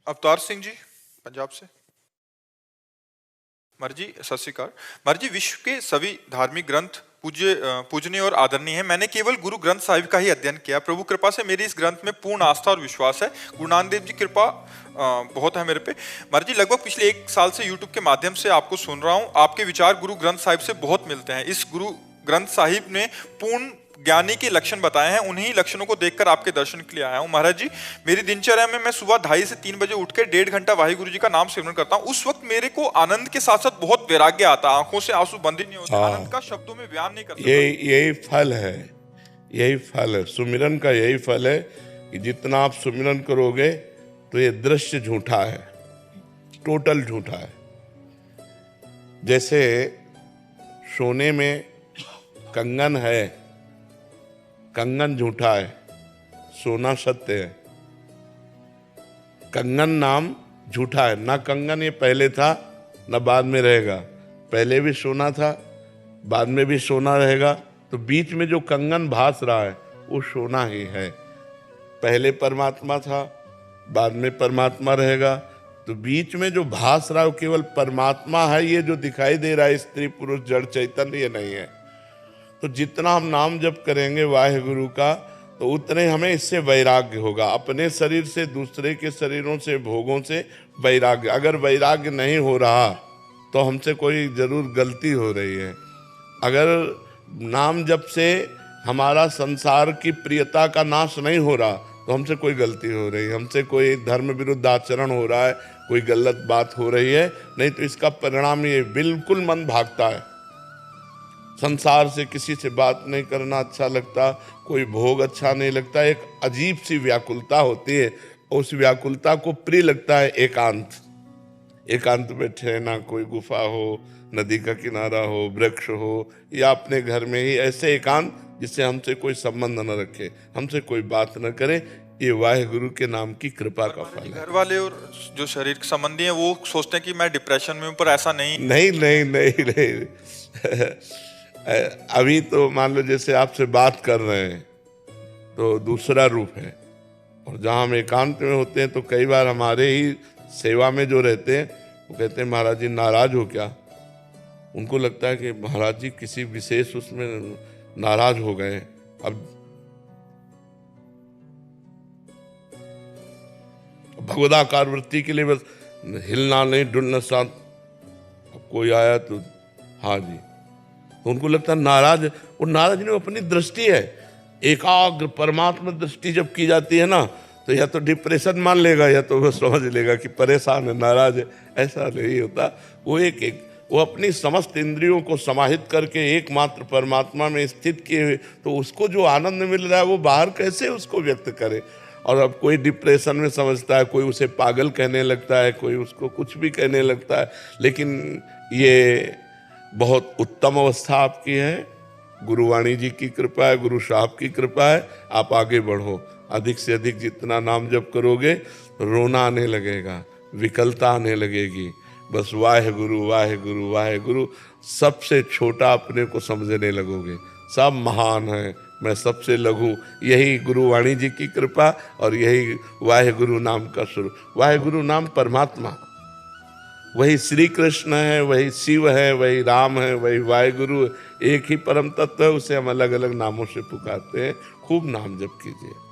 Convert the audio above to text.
अवतार सिंह जी पंजाब से। मर जी सत श्री अकाल। मर जी, विश्व के सभी धार्मिक ग्रंथ पूजनीय और आदरणीय है। मैंने केवल गुरु ग्रंथ साहिब का ही अध्ययन किया। प्रभु कृपा से मेरी इस ग्रंथ में पूर्ण आस्था और विश्वास है। गुरु नानक देव जी कृपा बहुत है मेरे पे। मर जी, लगभग पिछले 1 साल से यूट्यूब के माध्यम से आपको सुन रहा हूँ। आपके विचार गुरु ग्रंथ साहिब से बहुत मिलते हैं। इस गुरु ग्रंथ साहिब ने पूर्ण ज्ञानी के लक्षण बताए हैं, उन्हीं लक्षणों को देखकर आपके दर्शन के लिए आया हूं। महाराज जी, मेरी दिनचर्या में मैं सुबह 2:30 से 3 बजे उठकर 1.5 घंटा वाहिगुरु जी का नाम सिमरन करता हूं। उस वक्त मेरे को आनंद के साथ साथ बहुत वैराग्य आता है, आंखों से आंसू बंद ही नहीं होते। आनंद का शब्दों में बयान नहीं कर सकता। यही फल है, यही फल है सुमिरन का। यही फल है कि जितना आप सुमिरन करोगे तो ये दृश्य झूठा है, टोटल झूठा है। जैसे सोने में कंगन है, कंगन झूठा है, सोना सत्य है। कंगन नाम झूठा है, ना कंगन ये पहले था ना बाद में रहेगा। पहले भी सोना था, बाद में भी सोना रहेगा। तो बीच में जो कंगन भास रहा है वो सोना ही है। पहले परमात्मा था, बाद में परमात्मा रहेगा। तो बीच में जो भास रहा है वो केवल परमात्मा है। ये जो दिखाई दे रहा है स्त्री पुरुष जड़ चैतन्य, ये नहीं है। तो जितना हम नाम जप करेंगे वाहिगुरु का, तो उतने हमें इससे वैराग्य होगा। अपने शरीर से, दूसरे के शरीरों से, भोगों से वैराग्य। अगर वैराग्य नहीं हो रहा तो हमसे कोई जरूर गलती हो रही है। अगर नाम जप से हमारा संसार की प्रियता का नाश नहीं हो रहा तो हमसे कोई गलती हो रही है, हमसे कोई धर्म विरुद्ध आचरण हो रहा है, कोई गलत बात हो रही है। नहीं तो इसका परिणाम ये बिल्कुल मन भागता है। संसार से किसी से बात नहीं करना अच्छा लगता, कोई भोग अच्छा नहीं लगता। एक अजीब सी व्याकुलता होती है, उस व्याकुलता को प्रिय लगता है एकांत। एकांत में ठहरना, कोई गुफा हो, नदी का किनारा हो, वृक्ष हो, या अपने घर में ही ऐसे एकांत जिससे हमसे कोई संबंध न रखे, हमसे कोई बात न करे। ये वाहिगुरु के नाम की कृपा का फल है। घर वाले और जो शरीर संबंधी हैं वो सोचते हैं कि मैं डिप्रेशन में हूं, पर ऐसा नहीं। नहीं नहीं नहीं नहीं अभी तो मान लो जैसे आपसे बात कर रहे हैं तो दूसरा रूप है, और जहाँ हम एकांत में होते हैं तो कई बार हमारे ही सेवा में जो रहते हैं वो कहते हैं महाराज जी नाराज हो क्या। उनको लगता है कि महाराज जी किसी विशेष उसमें नाराज हो गए। अब भगवदाकार वृत्ति के लिए बस हिलना नहीं, डुलना साथ। अब कोई आया तो हाँ जी, तो उनको लगता है नाराज। और नाराज नहीं, अपनी दृष्टि है। एकाग्र परमात्मा दृष्टि जब की जाती है ना, तो या तो डिप्रेशन मान लेगा या तो वो समझ लेगा कि परेशान है, नाराज है। ऐसा नहीं होता। वो अपनी समस्त इंद्रियों को समाहित करके एकमात्र परमात्मा में स्थित किए हुए, तो उसको जो आनंद मिल रहा है वो बाहर कैसे उसको व्यक्त करे। और अब कोई डिप्रेशन में समझता है, कोई उसे पागल कहने लगता है, कोई उसको कुछ भी कहने लगता है। लेकिन ये बहुत उत्तम अवस्था आपकी है। गुरुवाणी जी की कृपा है, गुरु साहब की कृपा है। आप आगे बढ़ो, अधिक से अधिक जितना नाम जप करोगे रोना आने लगेगा, विकलता आने लगेगी। बस वाहिगुरु वाहिगुरु वाहिगुरु, सबसे छोटा अपने को समझने लगोगे। सब महान है, मैं सबसे लघु। यही गुरुवाणी जी की कृपा और यही वाहिगुरु नाम का स्वरूप। वाहिगुरु नाम परमात्मा, वही श्री कृष्ण है, वही शिव है, वही राम है, वही वाहिगुरु। एक ही परम तत्व है, उसे हम अलग अलग नामों से पुकारते हैं। खूब नाम जप कीजिए।